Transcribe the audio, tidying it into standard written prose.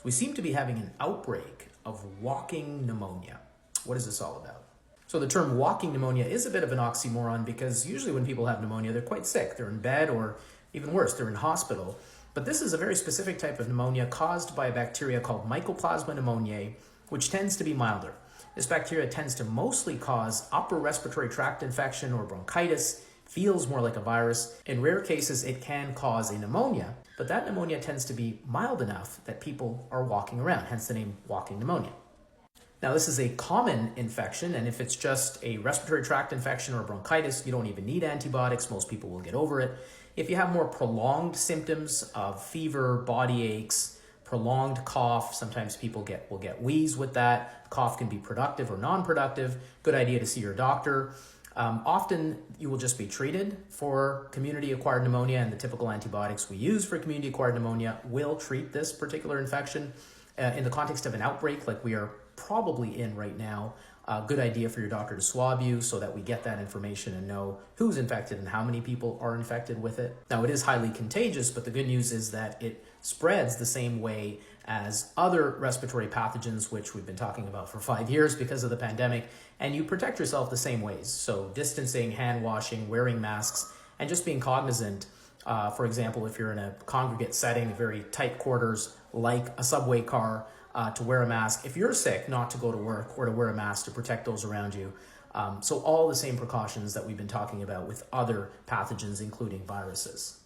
We seem to be having an outbreak of walking pneumonia. What is this all about? So the term walking pneumonia is a bit of an oxymoron because usually when people have pneumonia, they're quite sick. They're in bed or even worse, they're in hospital. But this is a very specific type of pneumonia caused by a bacteria called Mycoplasma pneumoniae, which tends to be milder. This bacteria tends to mostly cause upper respiratory tract infection or bronchitis, feels more like a virus. In rare cases, it can cause a pneumonia, but that pneumonia tends to be mild enough that people are walking around, hence the name walking pneumonia. Now, this is a common infection, and if it's just a respiratory tract infection or bronchitis, you don't even need antibiotics. Most people will get over it. If you have more prolonged symptoms of fever, body aches, prolonged cough, sometimes people will get wheeze with that. Cough can be productive or non-productive. Good idea to see your doctor. Often you will just be treated for community-acquired pneumonia, and the typical antibiotics we use for community-acquired pneumonia will treat this particular infection. In the context of an outbreak like we are probably in right now, good idea for your doctor to swab you so that we get that information and know who's infected and how many people are infected with it. Now, it is highly contagious, but the good news is that it spreads the same way as other respiratory pathogens, which we've been talking about for 5 years because of the pandemic, and you protect yourself the same ways. So distancing, hand washing, wearing masks, and just being cognizant. For example, if you're in a congregate setting, very tight quarters, like a subway car, to wear a mask. If you're sick, not to go to work or to wear a mask to protect those around you. So all the same precautions that we've been talking about with other pathogens, including viruses.